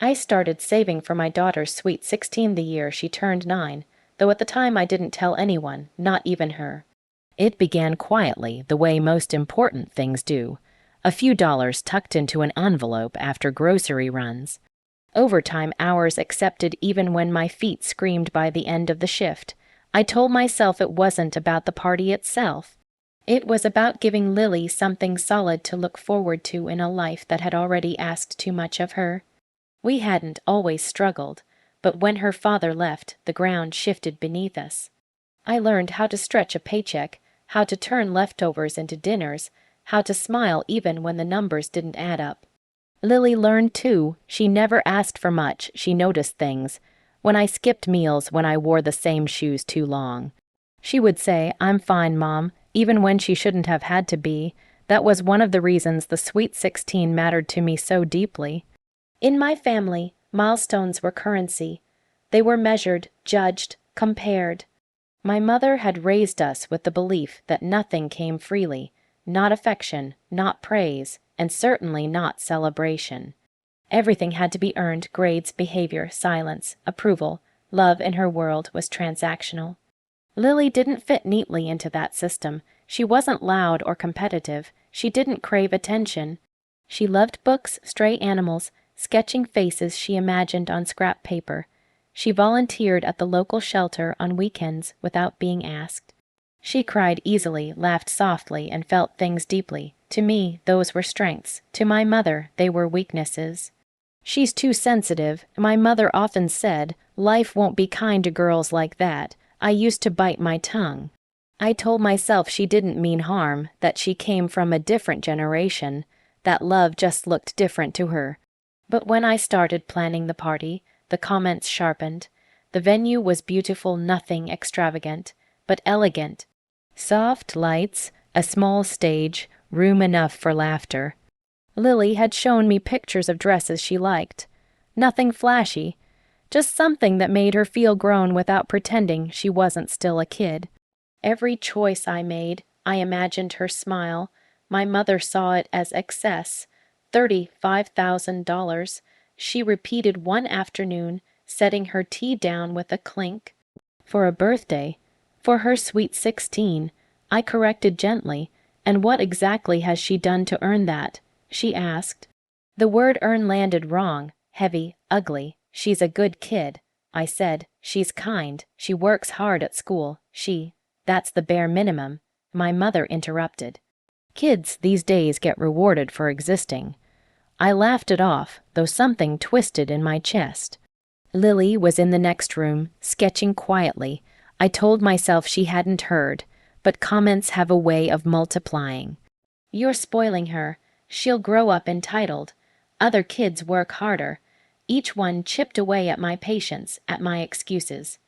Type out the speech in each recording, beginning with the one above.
I started saving for my daughter's sweet 16 the year she turned 9, though at the time I didn't tell anyone, not even her. It began quietly, the way most important things do. A few dollars tucked into an envelope after grocery runs. Overtime hours accepted even when my feet screamed by the end of the shift. I told myself it wasn't about the party itself. It was about giving Lily something solid to look forward to in a life that had already asked too much of her. We hadn't always struggled, but when her father left, the ground shifted beneath us. I learned how to stretch a paycheck, how to turn leftovers into dinners, how to smile even when the numbers didn't add up. Lily learned too. She never asked for much, she noticed things. When I skipped meals, when I wore the same shoes too long. She would say, "I'm fine, Mom," even when she shouldn't have had to be. That was one of the reasons the Sweet 16 mattered to me so deeply. In my family, milestones were currency. They were measured, judged, compared. My mother had raised us with the belief that nothing came freely, not affection, not praise, and certainly not celebration. Everything had to be earned: grades, behavior, silence, approval. Love in her world was transactional. Lily didn't fit neatly into that system. She wasn't loud or competitive. She didn't crave attention. She loved books, stray animals, sketching faces she imagined on scrap paper. She volunteered at the local shelter on weekends without being asked. She cried easily, laughed softly, and felt things deeply. To me, those were strengths. To my mother, they were weaknesses. "She's too sensitive," my mother often said. "Life won't be kind to girls like that." I used to bite my tongue. I told myself she didn't mean harm, that she came from a different generation, that love just looked different to her. But when I started planning the party, the comments sharpened. The venue was beautiful, nothing extravagant, but elegant. Soft lights, a small stage, room enough for laughter. Lily had shown me pictures of dresses she liked. Nothing flashy, just something that made her feel grown without pretending she wasn't still a kid. Every choice I made, I imagined her smile. My mother saw it as excess. $35,000. She repeated one afternoon, setting her tea down with a clink. For a birthday, for her sweet 16, I corrected gently. "And what exactly has she done to earn that?" she asked. The word earn landed wrong, heavy, ugly. "She's a good kid," I said. "She's kind. She works hard at school. That's the bare minimum." My mother interrupted. "Kids these days get rewarded for existing." I laughed it off, though something twisted in my chest. Lily was in the next room, sketching quietly. I told myself she hadn't heard, but comments have a way of multiplying. "You're spoiling her. She'll grow up entitled. Other kids work harder." Each one chipped away at my patience, at my excuses.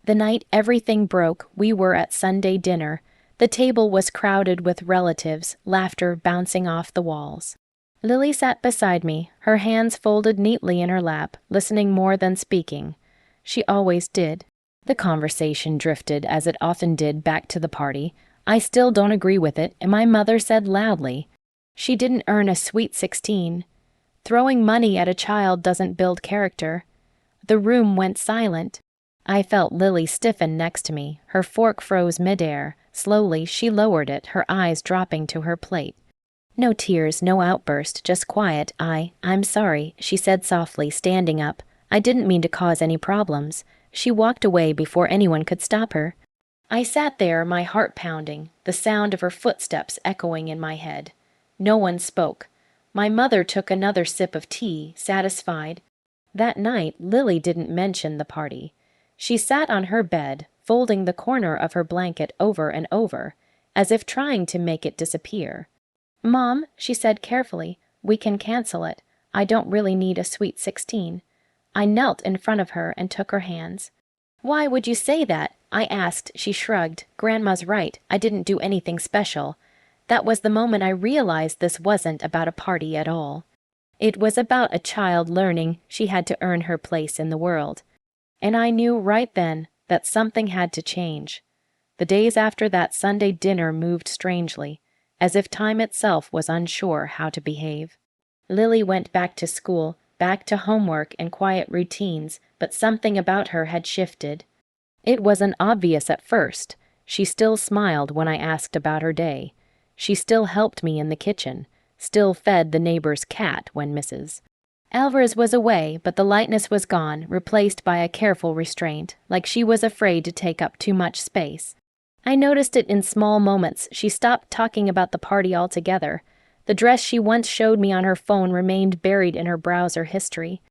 The night everything broke, we were at Sunday dinner. The table was crowded with relatives, laughter bouncing off the walls. Lily sat beside me, her hands folded neatly in her lap, listening more than speaking. She always did. The conversation drifted, as it often did, back to the party. "I still don't agree with it," and my mother said loudly. "She didn't earn a sweet 16. Throwing money at a child doesn't build character." The room went silent. I felt Lily stiffen next to me. Her fork froze midair. Slowly, she lowered it, her eyes dropping to her plate. No tears, no outburst, just quiet. "I'm sorry," she said softly, standing up. "I didn't mean to cause any problems." She walked away before anyone could stop her. I sat there, my heart pounding, the sound of her footsteps echoing in my head. No one spoke. My mother took another sip of tea, satisfied. That night, Lily didn't mention the party. She sat on her bed, folding the corner of her blanket over and over, as if trying to make it disappear. "Mom," she said carefully, "we can cancel it. I don't really need a sweet 16. I knelt in front of her and took her hands. "Why would you say that?" I asked. She shrugged. "Grandma's right. I didn't do anything special." That was the moment I realized this wasn't about a party at all. It was about a child learning she had to earn her place in the world. And I knew right then that something had to change. The days after that Sunday dinner moved strangely, as if time itself was unsure how to behave. Lily went back to school, back to homework and quiet routines, but something about her had shifted. It wasn't obvious at first. She still smiled when I asked about her day. She still helped me in the kitchen, still fed the neighbor's cat when Mrs. Alvarez was away, but the lightness was gone, replaced by a careful restraint, like she was afraid to take up too much space. I noticed it in small moments. She stopped talking about the party altogether. The dress she once showed me on her phone remained buried in her browser history.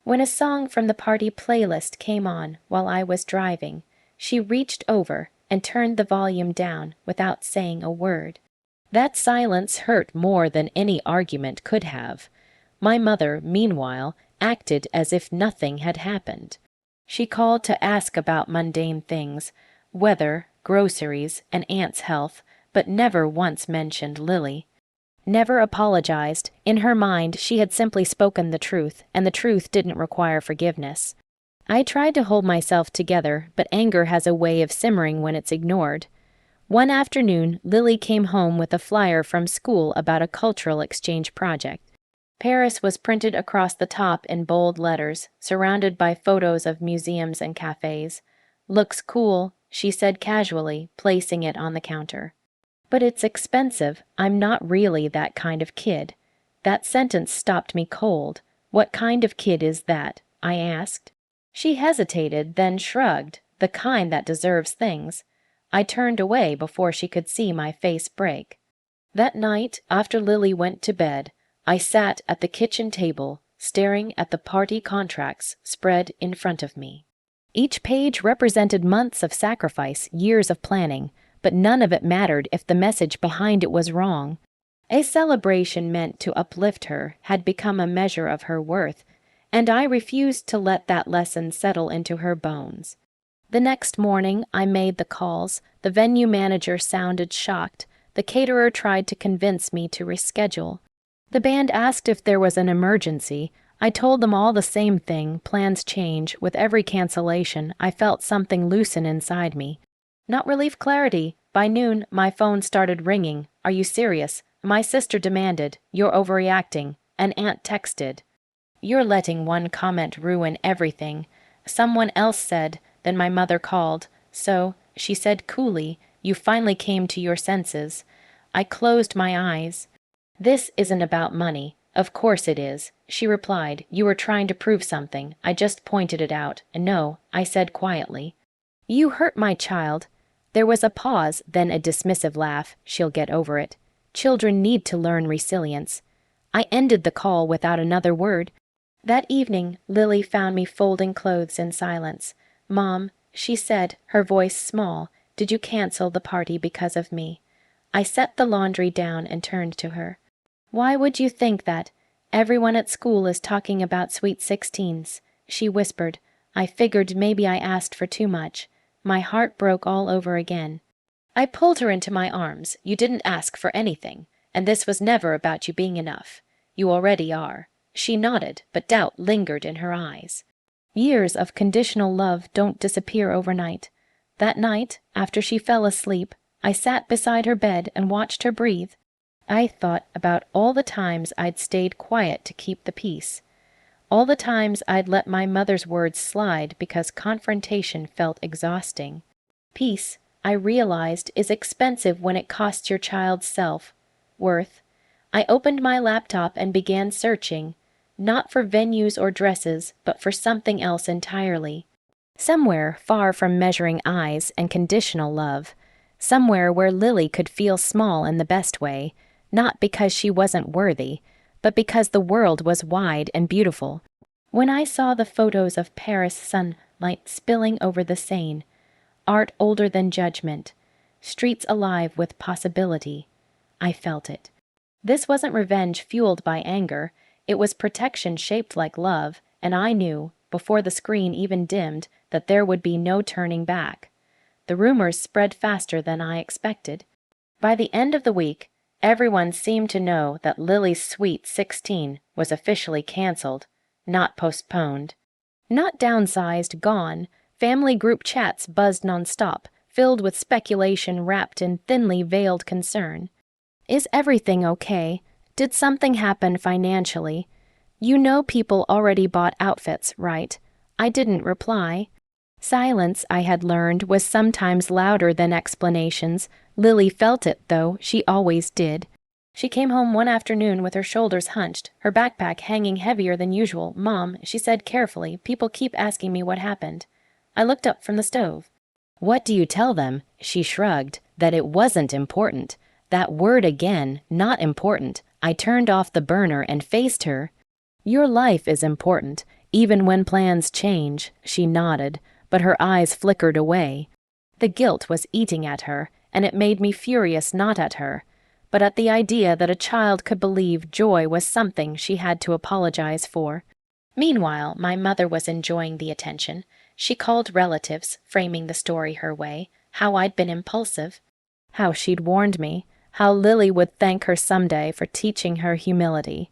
When a song from the party playlist came on while I was driving, she reached over and turned the volume down without saying a word. That silence hurt more than any argument could have. My mother, meanwhile, acted as if nothing had happened. She called to ask about mundane things, weather, groceries, and Aunt's health, but never once mentioned Lily. Never apologized. In her mind, she had simply spoken the truth, and the truth didn't require forgiveness. I tried to hold myself together, but anger has a way of simmering when it's ignored. One afternoon, Lily came home with a flyer from school about a cultural exchange project. Paris was printed across the top in bold letters, surrounded by photos of museums and cafes. "Looks cool," she said casually, placing it on the counter. "But it's expensive. I'm not really that kind of kid." That sentence stopped me cold. "What kind of kid is that?" I asked. She hesitated, then shrugged. "The kind that deserves things." I turned away before she could see my face break. That night, after Lily went to bed, I sat at the kitchen table, staring at the party contracts spread in front of me. Each page represented months of sacrifice, years of planning, but none of it mattered if the message behind it was wrong. A celebration meant to uplift her had become a measure of her worth, and I refused to let that lesson settle into her bones. The next morning, I made the calls. The venue manager sounded shocked. The caterer tried to convince me to reschedule. The band asked if there was an emergency. I told them all the same thing. Plans change. With every cancellation, I felt something loosen inside me. Not relief, clarity. By noon, my phone started ringing. "Are you serious?" My sister demanded. "You're overreacting." An aunt texted. "You're letting one comment ruin everything." Someone else said. Then my mother called. "So," she said coolly, "you finally came to your senses." I closed my eyes. "This isn't about money." "Of course it is," she replied. "You were trying to prove something. I just pointed it out." "No," I said quietly. "You hurt my child." There was a pause, then a dismissive laugh. "She'll get over it. Children need to learn resilience." I ended the call without another word. That evening, Lily found me folding clothes in silence. "Mom," she said, her voice small, "did you cancel the party because of me?" I set the laundry down and turned to her. "Why would you think that? Everyone at school is talking about sweet 16s. She whispered. I figured maybe I asked for too much. My heart broke all over again. I pulled her into my arms. "You didn't ask for anything, and this was never about you being enough. You already are." She nodded, but doubt lingered in her eyes. Years of conditional love don't disappear overnight. That night, after she fell asleep, I sat beside her bed and watched her breathe. I thought about all the times I'd stayed quiet to keep the peace. All the times I'd let my mother's words slide because confrontation felt exhausting. Peace, I realized, is expensive when it costs your child's self-worth. I opened my laptop and began searching, not for venues or dresses, but for something else entirely. Somewhere far from measuring eyes and conditional love. Somewhere where Lily could feel small in the best way, not because she wasn't worthy, but because the world was wide and beautiful. When I saw the photos of Paris sunlight spilling over the Seine, art older than judgment, streets alive with possibility, I felt it. This wasn't revenge fueled by anger. It was protection shaped like love, and I knew, before the screen even dimmed, that there would be no turning back. The rumors spread faster than I expected. By the end of the week, everyone seemed to know that Lily's Sweet 16 was officially canceled, not postponed. Not downsized, gone. Family group chats buzzed nonstop, filled with speculation wrapped in thinly veiled concern. Is everything okay? Did something happen financially? You know people already bought outfits, right? I didn't reply. Silence, I had learned, was sometimes louder than explanations. Lily felt it, though, she always did. She came home one afternoon with her shoulders hunched, her backpack hanging heavier than usual. Mom, she said carefully, people keep asking me what happened. I looked up from the stove. What do you tell them? She shrugged. That it wasn't important. That word again, not important. I turned off the burner and faced her. Your life is important, even when plans change, she nodded, but her eyes flickered away. The guilt was eating at her, and it made me furious not at her, but at the idea that a child could believe joy was something she had to apologize for. Meanwhile, my mother was enjoying the attention. She called relatives, framing the story her way, how I'd been impulsive, how she'd warned me, how Lily would thank her someday for teaching her humility.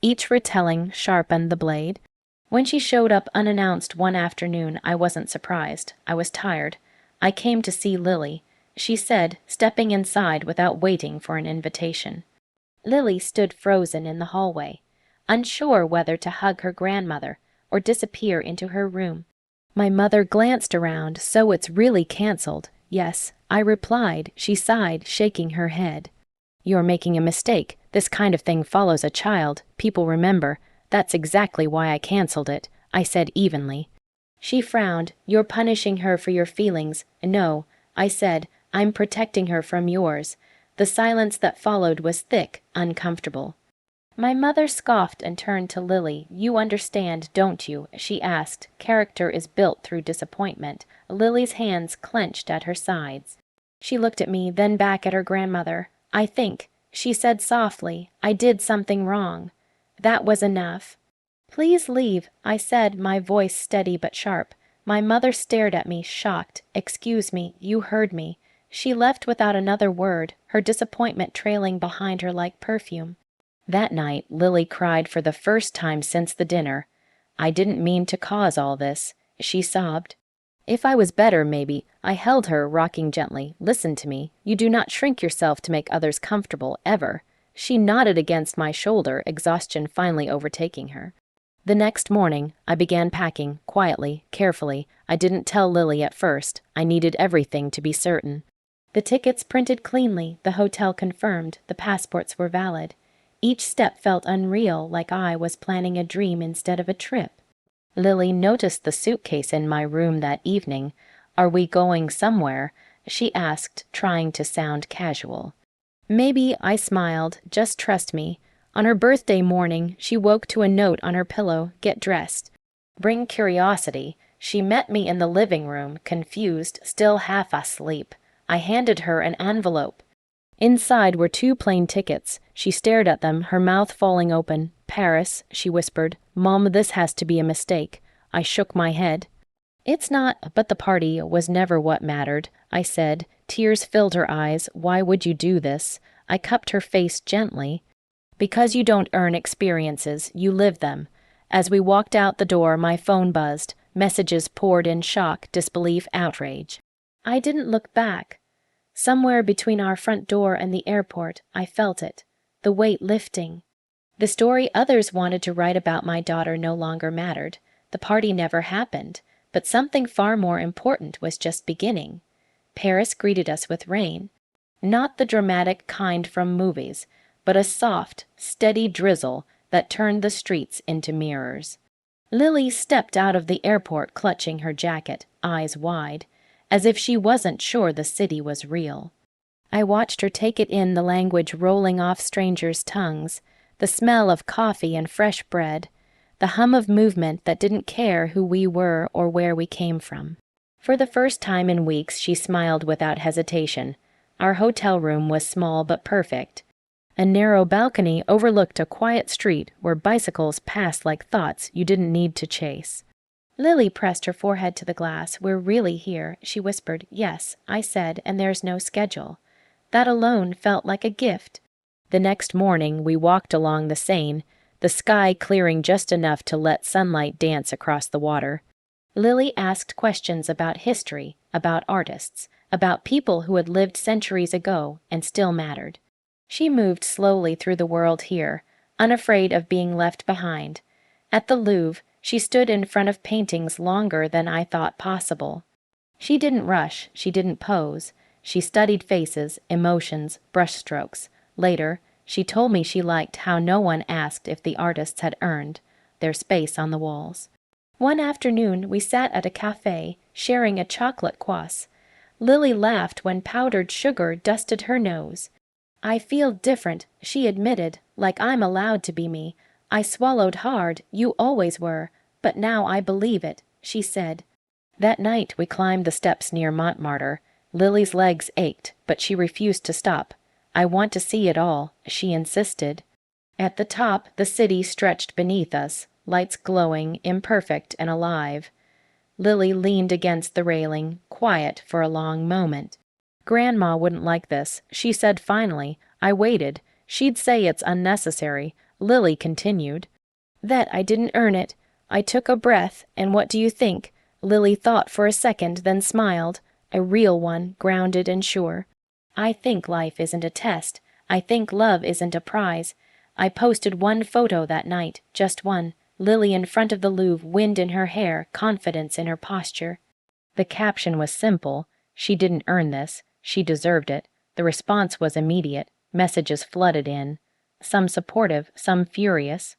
Each retelling sharpened the blade. When she showed up unannounced one afternoon, I wasn't surprised. I was tired. I came to see Lily, she said, stepping inside without waiting for an invitation. Lily stood frozen in the hallway, unsure whether to hug her grandmother or disappear into her room. My mother glanced around, so it's really canceled. Yes, I replied. She sighed, shaking her head. You're making a mistake. This kind of thing follows a child. People remember. That's exactly why I canceled it, I said evenly. She frowned. You're punishing her for your feelings. No, I said, I'm protecting her from yours. The silence that followed was thick, uncomfortable. My mother scoffed and turned to Lily. You understand, don't you? She asked. Character is built through disappointment. Lily's hands clenched at her sides. She looked at me, then back at her grandmother. I think, she said softly, I did something wrong. That was enough. Please leave, I said, my voice steady but sharp. My mother stared at me, shocked. Excuse me, you heard me. She left without another word, her disappointment trailing behind her like perfume. That night, Lily cried for the first time since the dinner. I didn't mean to cause all this, she sobbed. If I was better, maybe. I held her, rocking gently. Listen to me. You do not shrink yourself to make others comfortable, ever. She nodded against my shoulder, exhaustion finally overtaking her. The next morning, I began packing, quietly, carefully. I didn't tell Lily at first. I needed everything to be certain. The tickets printed cleanly, the hotel confirmed, the passports were valid. Each step felt unreal, like I was planning a dream instead of a trip. Lily noticed the suitcase in my room that evening. Are we going somewhere? She asked, trying to sound casual. Maybe, I smiled. Just trust me. On her birthday morning, she woke to a note on her pillow, get dressed. Bring curiosity. She met me in the living room, confused, still half asleep. I handed her an envelope. Inside were 2 plane tickets. She stared at them, her mouth falling open. Paris, she whispered. Mom, this has to be a mistake. I shook my head. It's not, but the party was never what mattered, I said. Tears filled her eyes. Why would you do this? I cupped her face gently. Because you don't earn experiences, you live them. As we walked out the door, my phone buzzed. Messages poured in shock, disbelief, outrage. I didn't look back. Somewhere between our front door and the airport, I felt it, the weight lifting. The story others wanted to write about my daughter no longer mattered. The party never happened, but something far more important was just beginning. Paris greeted us with rain. Not the dramatic kind from movies, but a soft, steady drizzle that turned the streets into mirrors. Lily stepped out of the airport clutching her jacket, eyes wide, as if she wasn't sure the city was real. I watched her take it in, the language rolling off strangers' tongues, the smell of coffee and fresh bread, the hum of movement that didn't care who we were or where we came from. For the first time in weeks, she smiled without hesitation. Our hotel room was small but perfect. A narrow balcony overlooked a quiet street where bicycles passed like thoughts you didn't need to chase. Lily pressed her forehead to the glass. We're really here, she whispered. Yes, I said, and there's no schedule. That alone felt like a gift. The next morning we walked along the Seine, the sky clearing just enough to let sunlight dance across the water. Lily asked questions about history, about artists, about people who had lived centuries ago and still mattered. She moved slowly through the world here, unafraid of being left behind. At the Louvre, she stood in front of paintings longer than I thought possible. She didn't rush, she didn't pose. She studied faces, emotions, brushstrokes. Later, she told me she liked how no one asked if the artists had earned their space on the walls. One afternoon, we sat at a cafe, sharing a chocolate croissant. Lily laughed when powdered sugar dusted her nose. I feel different, she admitted, like I'm allowed to be me. I swallowed hard, you always were, but now I believe it, she said. That night we climbed the steps near Montmartre. Lily's legs ached, but she refused to stop. I want to see it all, she insisted. At the top, the city stretched beneath us, lights glowing, imperfect and alive. Lily leaned against the railing, quiet for a long moment. Grandma wouldn't like this, she said finally. I waited. She'd say it's unnecessary. Lily continued. That I didn't earn it. I took a breath, and what do you think? Lily thought for a second, then smiled. A real one, grounded and sure. I think life isn't a test. I think love isn't a prize. I posted one photo that night, just one. Lily in front of the Louvre, wind in her hair, confidence in her posture. The caption was simple. She didn't earn this. She deserved it. The response was immediate. Messages flooded in. Some supportive, some furious.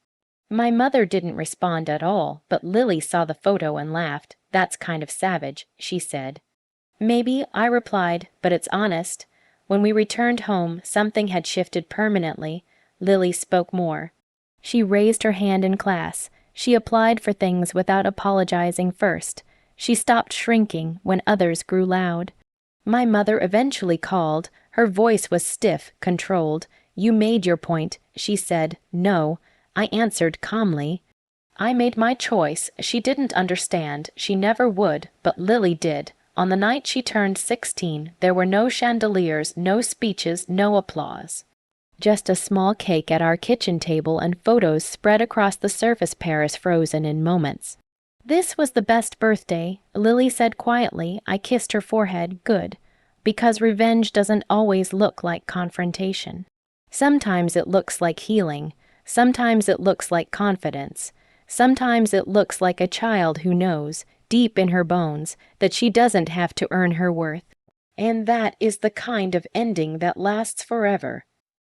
My mother didn't respond at all, but Lily saw the photo and laughed. That's kind of savage, she said. Maybe, I replied, but it's honest. When we returned home, something had shifted permanently. Lily spoke more. She raised her hand in class. She applied for things without apologizing first. She stopped shrinking when others grew loud. My mother eventually called. Her voice was stiff, controlled. You made your point, she said. No. I answered calmly. I made my choice. She didn't understand. She never would, but Lily did. On the night she turned 16, there were no chandeliers, no speeches, no applause. Just a small cake at our kitchen table and photos spread across the surface Paris frozen in moments. This was the best birthday, Lily said quietly. I kissed her forehead. Good. Because revenge doesn't always look like confrontation. Sometimes it looks like healing. Sometimes it looks like confidence. Sometimes it looks like a child who knows, deep in her bones, that she doesn't have to earn her worth. And that is the kind of ending that lasts forever.